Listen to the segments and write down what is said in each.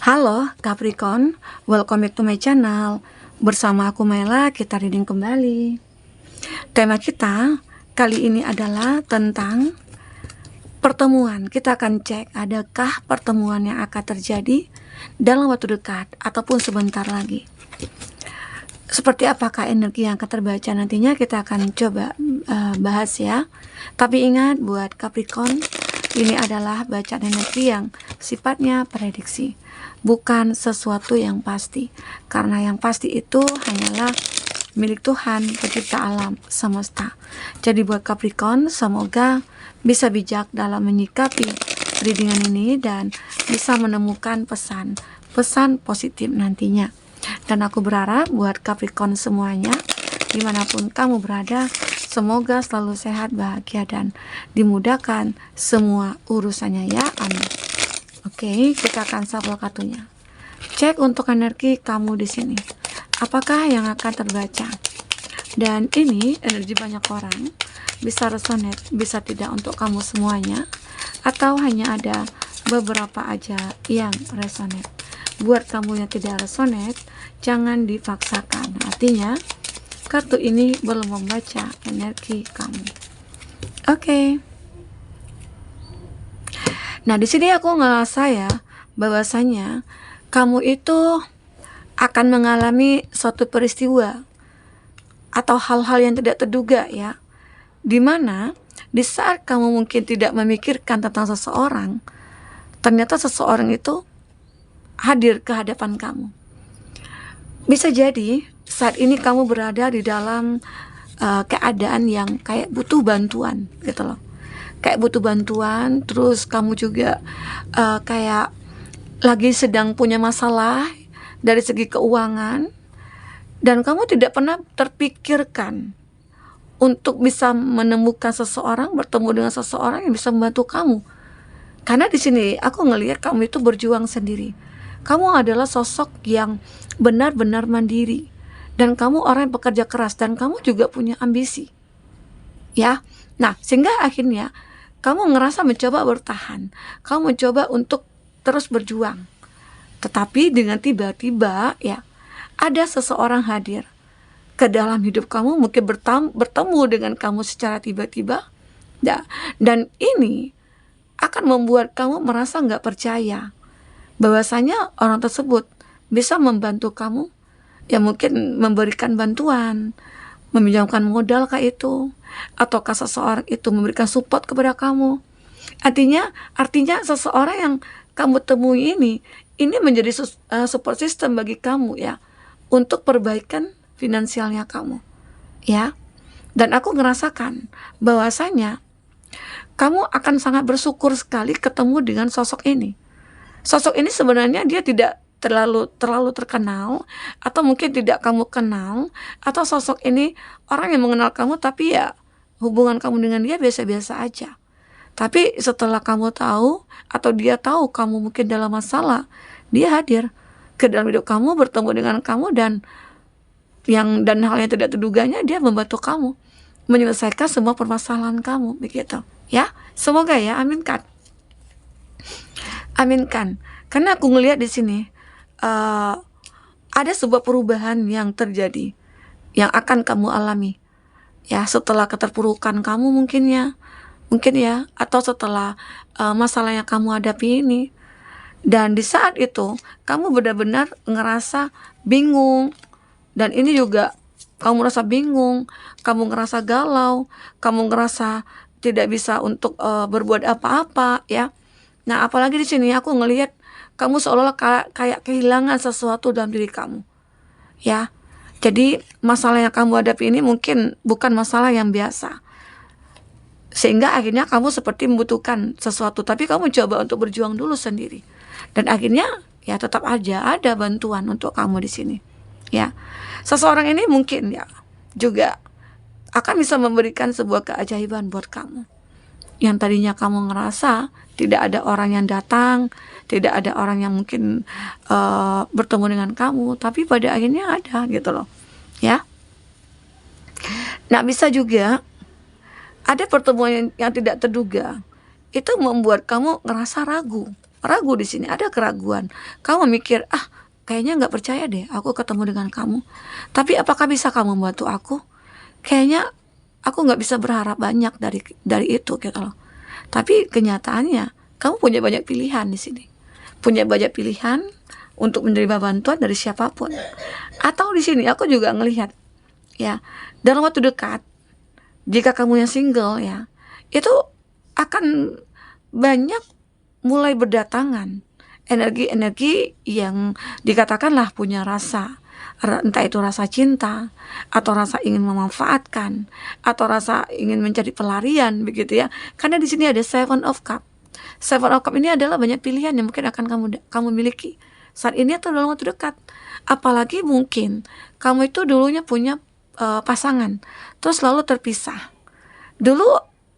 Halo Capricorn, welcome back to my channel. Bersama aku Mela, kita reading kembali. Tema kita kali ini adalah tentang pertemuan. Kita akan cek adakah pertemuan yang akan terjadi dalam waktu dekat ataupun sebentar lagi. Seperti apakah energi yang akan terbaca nantinya, kita akan coba bahas ya. Tapi ingat buat Capricorn, ini adalah bacaan energi yang sifatnya prediksi, bukan sesuatu yang pasti. Karena yang pasti itu hanyalah milik Tuhan, pencipta alam semesta. Jadi buat Capricorn, semoga bisa bijak dalam menyikapi readingan ini dan bisa menemukan pesan positif nantinya. Dan aku berharap buat Capricorn semuanya, dimanapun kamu berada, semoga selalu sehat, bahagia, dan dimudahkan semua urusannya ya, amin. Oke, kita akan shuffle kartunya. Cek untuk energi kamu di sini. Apakah yang akan terbaca? Dan ini energi banyak orang, bisa resonate, bisa tidak untuk kamu semuanya, atau hanya ada beberapa aja yang resonate. Buat kamu yang tidak resonate, jangan dipaksakan. Artinya, kartu ini belum membaca energi kamu. Oke. Nah, di sini aku ngerasa ya, bahwasanya kamu itu akan mengalami suatu peristiwa atau hal-hal yang tidak terduga ya, dimana di saat kamu mungkin tidak memikirkan tentang seseorang, ternyata seseorang itu hadir ke hadapan kamu. Bisa jadi saat ini kamu berada di dalam keadaan yang kayak butuh bantuan gitu loh. Kayak butuh bantuan, terus kamu juga kayak lagi sedang punya masalah dari segi keuangan, dan kamu tidak pernah terpikirkan untuk bisa menemukan seseorang, bertemu dengan seseorang yang bisa membantu kamu. Karena di sini aku ngelihat kamu itu berjuang sendiri. Kamu adalah sosok yang benar-benar mandiri, dan kamu orang yang bekerja keras, dan kamu juga punya ambisi. Ya, nah sehingga akhirnya kamu ngerasa mencoba bertahan, kamu mencoba untuk terus berjuang. Tetapi dengan tiba-tiba ya, ada seseorang hadir ke dalam hidup kamu, mungkin bertemu dengan kamu secara tiba-tiba, ya, dan ini akan membuat kamu merasa nggak percaya bahwasanya orang tersebut bisa membantu kamu, ya mungkin memberikan bantuan, meminjamkan modal kah itu, ataukah seseorang itu memberikan support kepada kamu. Artinya seseorang yang kamu temui ini menjadi support system bagi kamu ya, untuk perbaikan finansialnya kamu ya. Dan aku ngerasakan bahwasanya kamu akan sangat bersyukur sekali ketemu dengan sosok ini. Sosok ini sebenarnya dia tidak terlalu terkenal, atau mungkin tidak kamu kenal, atau sosok ini orang yang mengenal kamu tapi ya hubungan kamu dengan dia biasa-biasa aja. Tapi setelah kamu tahu, atau dia tahu kamu mungkin dalam masalah, dia hadir ke dalam hidup kamu, bertemu dengan kamu, dan hal yang tidak terduganya dia membantu kamu menyelesaikan semua permasalahan kamu, begitu ya. Semoga ya, aminkan. Aminkan. Karena aku ngelihat di sini ada sebuah perubahan yang terjadi, yang akan kamu alami ya, setelah keterpurukan kamu mungkin ya, atau setelah masalah yang kamu hadapi ini. Dan di saat itu kamu benar-benar ngerasa bingung, dan ini juga kamu merasa bingung, kamu ngerasa galau, kamu ngerasa tidak bisa untuk berbuat apa-apa ya. Nah, apalagi di sini aku ngelihat kamu seolah-olah kayak kehilangan sesuatu dalam diri kamu ya. Jadi masalah yang kamu hadapi ini mungkin bukan masalah yang biasa, sehingga akhirnya kamu seperti membutuhkan sesuatu, tapi kamu coba untuk berjuang dulu sendiri, dan akhirnya ya tetap aja ada bantuan untuk kamu di sini ya. Seseorang ini mungkin ya juga akan bisa memberikan sebuah keajaiban buat kamu, yang tadinya kamu ngerasa tidak ada orang yang datang, tidak ada orang yang mungkin bertemu dengan kamu, tapi pada akhirnya ada gitu loh ya. Nah, bisa juga ada pertemuan yang tidak terduga, itu membuat kamu ngerasa ragu ragu di sini, ada keraguan. Kamu mikir, kayaknya nggak percaya deh aku ketemu dengan kamu. Tapi apakah bisa kamu membantu aku? Kayaknya aku nggak bisa berharap banyak dari itu gitu loh. Tapi kenyataannya kamu punya banyak pilihan di sini, punya banyak pilihan untuk menerima bantuan dari siapapun. Atau di sini aku juga ngelihat ya, dalam waktu dekat, jika kamu yang single ya, itu akan banyak mulai berdatangan energi-energi yang dikatakanlah punya rasa, entah itu rasa cinta atau rasa ingin memanfaatkan atau rasa ingin mencari pelarian begitu ya. Karena di sini ada Seven of Cup. Seven of Cup ini adalah banyak pilihan yang mungkin akan kamu miliki saat ini atau dalam waktu dekat. Apalagi mungkin kamu itu dulunya punya pasangan, terus lalu terpisah. Dulu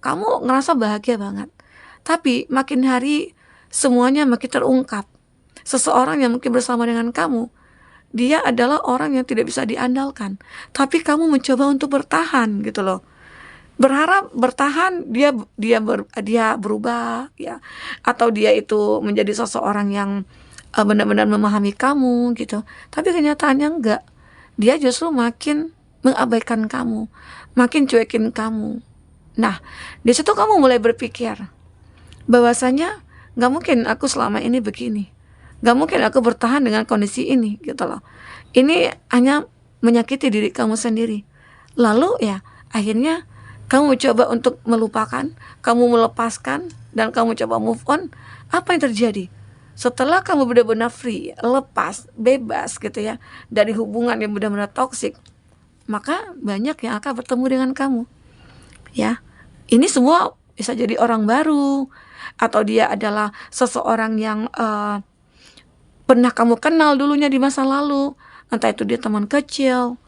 kamu ngerasa bahagia banget, tapi makin hari semuanya makin terungkap. Seseorang yang mungkin bersama dengan kamu, dia adalah orang yang tidak bisa diandalkan, tapi kamu mencoba untuk bertahan gitu loh. Berharap bertahan, dia berubah ya, atau dia itu menjadi seseorang yang benar-benar memahami kamu gitu. Tapi kenyataannya enggak. Dia justru makin mengabaikan kamu, makin cuekin kamu. Nah, di situ kamu mulai berpikir bahwasanya nggak mungkin aku selama ini begini, nggak mungkin aku bertahan dengan kondisi ini gitu loh. Ini hanya menyakiti diri kamu sendiri. Lalu ya akhirnya kamu coba untuk melupakan, kamu melepaskan, dan kamu coba move on. Apa yang terjadi? Setelah kamu benar-benar free, lepas, bebas gitu ya dari hubungan yang benar-benar toksik, maka banyak yang akan bertemu dengan kamu. Ya, ini semua bisa jadi orang baru, atau dia adalah seseorang yang pernah kamu kenal dulunya di masa lalu, entah itu dia teman kecil,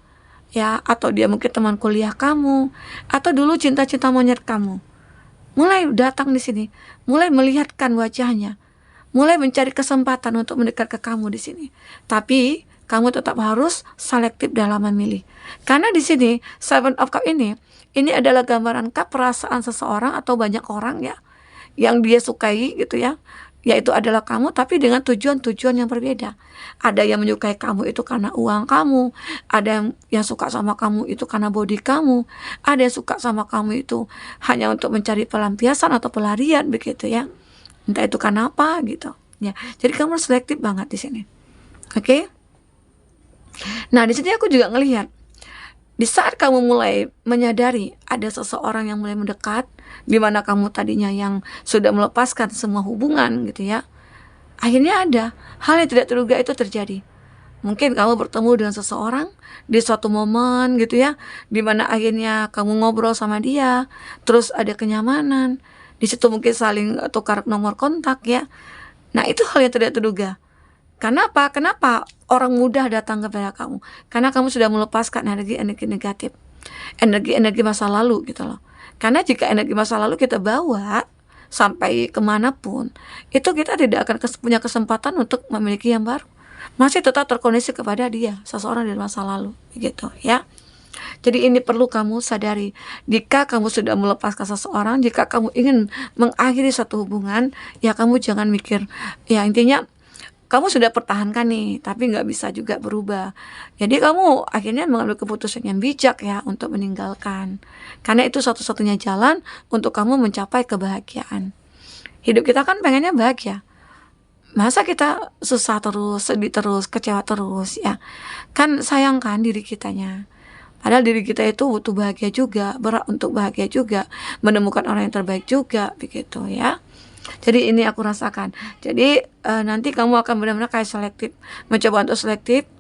ya, atau dia mungkin teman kuliah kamu, atau dulu cinta-cinta monyet kamu. Mulai datang di sini, mulai melihatkan wajahnya, mulai mencari kesempatan untuk mendekat ke kamu di sini. Tapi kamu tetap harus selektif dalam memilih. Karena di sini Seven of Cup ini adalah gambaran perasaan seseorang atau banyak orang ya yang dia sukai gitu ya, yaitu adalah kamu, tapi dengan tujuan-tujuan yang berbeda. Ada yang menyukai kamu itu karena uang kamu, ada yang suka sama kamu itu karena body kamu, ada yang suka sama kamu itu hanya untuk mencari pelampiasan atau pelarian begitu ya. Entah itu karena apa gitu. Ya, jadi kamu harus selektif banget di sini. Oke? Nah, di sini aku juga ngelihat di saat kamu mulai menyadari ada seseorang yang mulai mendekat, di mana kamu tadinya yang sudah melepaskan semua hubungan gitu ya, akhirnya ada hal yang tidak terduga itu terjadi. Mungkin kamu bertemu dengan seseorang di suatu momen gitu ya, di mana akhirnya kamu ngobrol sama dia, terus ada kenyamanan. Di situ mungkin saling tukar nomor kontak ya. Nah, itu hal yang tidak terduga. Kenapa? Kenapa orang mudah datang kepada kamu? Karena kamu sudah melepaskan energi-energi negatif, energi-energi masa lalu gitu loh. Karena jika energi masa lalu kita bawa sampai kemanapun, itu kita tidak akan punya kesempatan untuk memiliki yang baru. Masih tetap terkoneksi kepada dia, seseorang dari masa lalu, gitu ya. Jadi ini perlu kamu sadari. Jika kamu sudah melepaskan seseorang, jika kamu ingin mengakhiri satu hubungan, ya kamu jangan mikir, ya intinya kamu sudah pertahankan nih, tapi nggak bisa juga berubah. Jadi kamu akhirnya mengambil keputusan yang bijak ya untuk meninggalkan. Karena itu satu-satunya jalan untuk kamu mencapai kebahagiaan. Hidup kita kan pengennya bahagia. Masa kita susah terus, sedih terus, kecewa terus ya. Kan sayang kan diri kitanya. Padahal diri kita itu butuh bahagia juga, berat untuk bahagia juga, menemukan orang yang terbaik juga, begitu ya. Jadi ini aku rasakan. Jadi nanti kamu akan benar-benar kayak selektif, mencoba untuk selektif,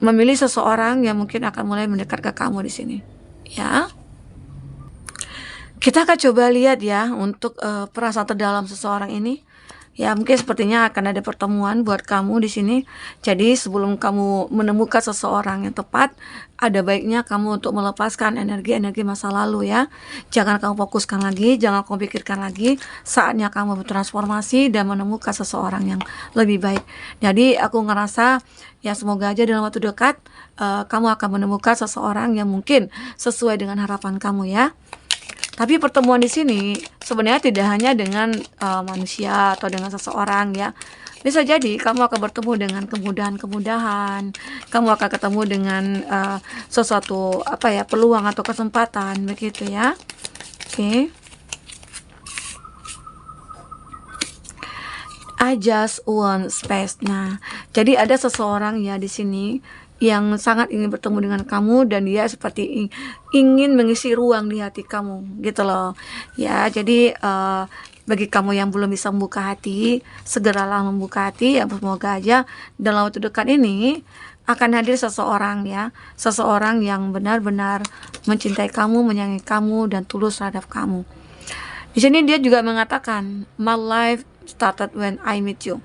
memilih seseorang yang mungkin akan mulai mendekat ke kamu di sini. Ya, kita akan coba lihat ya untuk perasaan terdalam seseorang ini. Ya, mungkin sepertinya akan ada pertemuan buat kamu di sini. Jadi sebelum kamu menemukan seseorang yang tepat, ada baiknya kamu untuk melepaskan energi-energi masa lalu ya. Jangan kamu fokuskan lagi, jangan kamu pikirkan lagi. Saatnya kamu bertransformasi dan menemukan seseorang yang lebih baik. Jadi aku ngerasa ya semoga aja dalam waktu dekat kamu akan menemukan seseorang yang mungkin sesuai dengan harapan kamu ya. Tapi pertemuan di sini sebenarnya tidak hanya dengan manusia atau dengan seseorang ya. Bisa jadi kamu akan bertemu dengan kemudahan-kemudahan, kamu akan ketemu dengan sesuatu peluang atau kesempatan begitu ya. Oke. I just want space. Nah, jadi ada seseorang ya di sini yang sangat ingin bertemu dengan kamu dan dia seperti ingin mengisi ruang di hati kamu gitu loh. Ya, jadi bagi kamu yang belum bisa membuka hati, segeralah membuka hati ya, semoga aja dalam waktu dekat ini akan hadir seseorang ya, seseorang yang benar-benar mencintai kamu, menyayangi kamu dan tulus terhadap kamu. Di sini dia juga mengatakan, my life started when I meet you.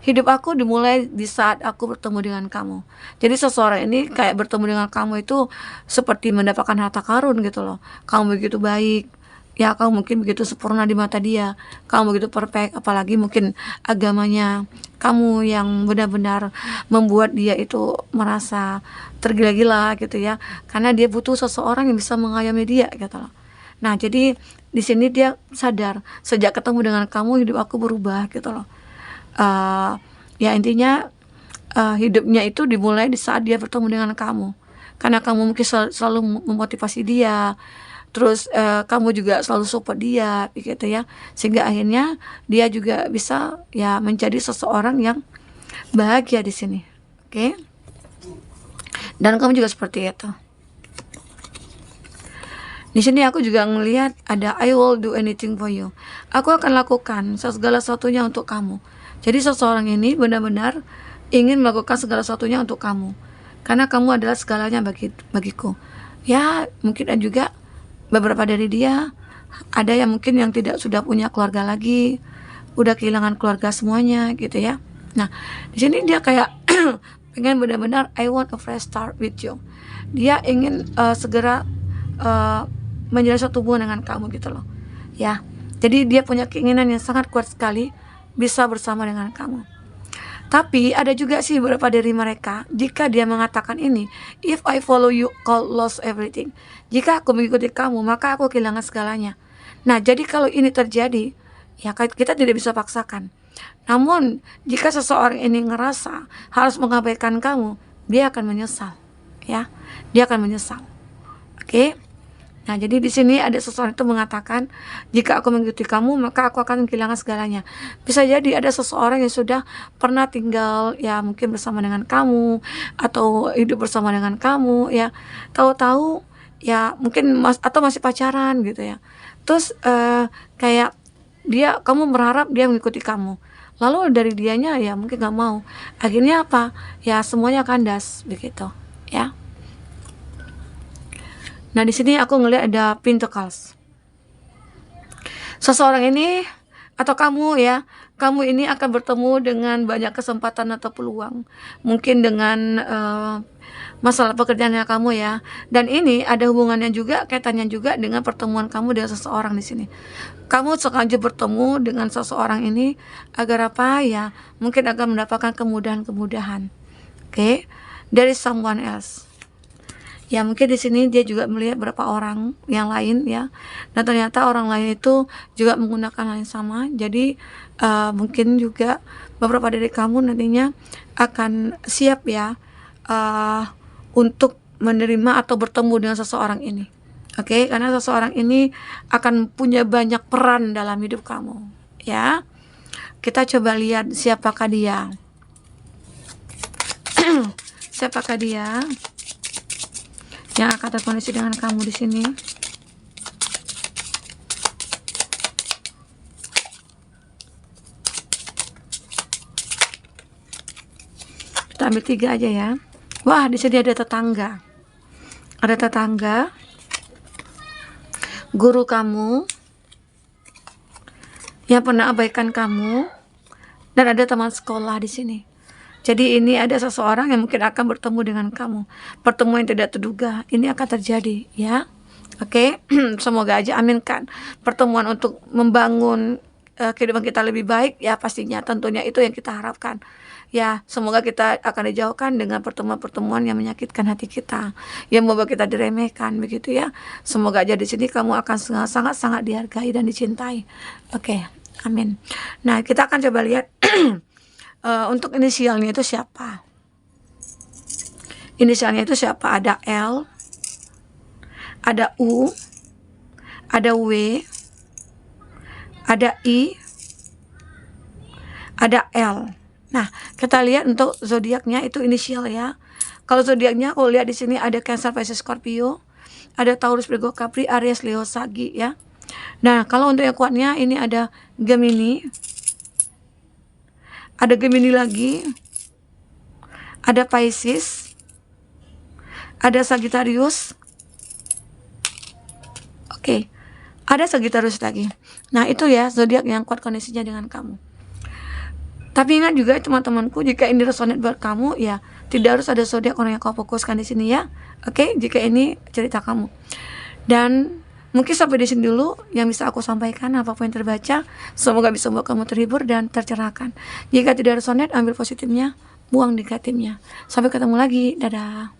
Hidup aku dimulai di saat aku bertemu dengan kamu. Jadi seseorang ini kayak bertemu dengan kamu itu seperti mendapatkan harta karun gitu loh. Kamu begitu baik, ya kamu mungkin begitu sempurna di mata dia. Kamu begitu perfect, apalagi mungkin agamanya. Kamu yang benar-benar membuat dia itu merasa tergila-gila gitu ya. Karena dia butuh seseorang yang bisa mengayomi dia gitu loh. Nah, jadi di sini dia sadar sejak ketemu dengan kamu hidup aku berubah gitu loh. Ya intinya hidupnya itu dimulai di saat dia bertemu dengan kamu, karena kamu mungkin selalu memotivasi dia, terus kamu juga selalu support dia begitu ya, sehingga akhirnya dia juga bisa ya menjadi seseorang yang bahagia di sini. Oke. Dan kamu juga seperti itu. Di sini aku juga ngelihat ada I will do anything for you. Aku akan lakukan segala sesuatunya untuk kamu. Jadi seseorang ini benar-benar ingin melakukan segala sesuatunya untuk kamu. Karena kamu adalah segalanya bagiku. Ya, mungkin juga beberapa dari dia ada yang mungkin yang sudah punya keluarga lagi, udah kehilangan keluarga semuanya gitu ya. Nah, di sini dia kayak pengen benar-benar I want a fresh start with you. Dia ingin segera menjalin suatu hubungan dengan kamu gitu loh. Ya. Jadi dia punya keinginan yang sangat kuat sekali bisa bersama dengan kamu. Tapi ada juga sih beberapa dari mereka, jika dia mengatakan ini, if I follow you, I'll lose everything. Jika aku mengikuti kamu, maka aku kehilangan segalanya. Nah, jadi kalau ini terjadi, ya kita tidak bisa paksakan. Namun, jika seseorang ini ngerasa harus mengabaikan kamu, dia akan menyesal. Ya, dia akan menyesal. Oke? Nah, jadi di sini ada seseorang itu mengatakan, jika aku mengikuti kamu, maka aku akan kehilangan segalanya. Bisa jadi ada seseorang yang sudah pernah tinggal, ya mungkin bersama dengan kamu, atau hidup bersama dengan kamu, ya. Tahu-tahu, ya mungkin atau masih pacaran gitu ya. Terus kayak kamu berharap dia mengikuti kamu. Lalu dari dianya ya mungkin gak mau. Akhirnya apa? Ya semuanya kandas begitu, ya. Nah, di sini aku ngelihat ada Pentacles. Seseorang ini atau kamu ya, kamu ini akan bertemu dengan banyak kesempatan atau peluang. Mungkin dengan masalah pekerjaannya kamu ya. Dan ini ada hubungannya juga, kaitannya juga dengan pertemuan kamu dengan seseorang di sini. Kamu sengaja bertemu dengan seseorang ini agar apa ya? Mungkin akan mendapatkan kemudahan-kemudahan. Oke, dari someone else. Ya mungkin di sini dia juga melihat beberapa orang yang lain ya, dan ternyata orang lain itu juga menggunakan hal yang sama. Jadi mungkin juga beberapa dari kamu nantinya akan siap ya untuk menerima atau bertemu dengan seseorang ini. Oke, karena seseorang ini akan punya banyak peran dalam hidup kamu. Ya, kita coba lihat siapakah dia. Siapakah dia yang akan terkoneksi dengan kamu di sini? Kita ambil 3 aja ya. Wah, di sini ada tetangga. Ada tetangga, guru kamu yang pernah abaikan kamu, dan ada teman sekolah di sini. Jadi ini ada seseorang yang mungkin akan bertemu dengan kamu. Pertemuan yang tidak terduga ini akan terjadi ya. Oke, semoga aja aminkan. Pertemuan untuk membangun kehidupan kita lebih baik, ya pastinya tentunya itu yang kita harapkan. Ya, semoga kita akan dijauhkan dengan pertemuan-pertemuan yang menyakitkan hati kita, yang membuat kita diremehkan begitu ya. Semoga aja di sini kamu akan sangat-sangat dihargai dan dicintai. Oke, amin. Nah, kita akan coba lihat untuk inisialnya itu siapa. Inisialnya itu siapa? Ada L, ada U, ada W, ada I, ada L. Nah, kita lihat untuk zodiaknya itu inisial ya. Kalau zodiaknya, aku lihat di sini ada Cancer, Pisces, Scorpio, ada Taurus, Virgo, Capri, Aries, Leo, Sagi ya. Nah, kalau untuk yang kuatnya ini ada Gemini, ada Gemini lagi, ada Pisces, ada Sagittarius, oke, ada Sagittarius lagi. Nah, itu ya zodiak yang kuat kondisinya dengan kamu. Tapi ingat juga teman-temanku, jika ini resonate buat kamu, ya tidak harus ada zodiak orang yang kau fokuskan di sini ya. Oke, jika ini cerita kamu. Dan mungkin sampai di sini dulu yang bisa aku sampaikan, apapun yang terbaca. Semoga bisa membuat kamu terhibur dan tercerahkan. Jika tidak resonate, ambil positifnya, buang negatifnya. Sampai ketemu lagi, dadah.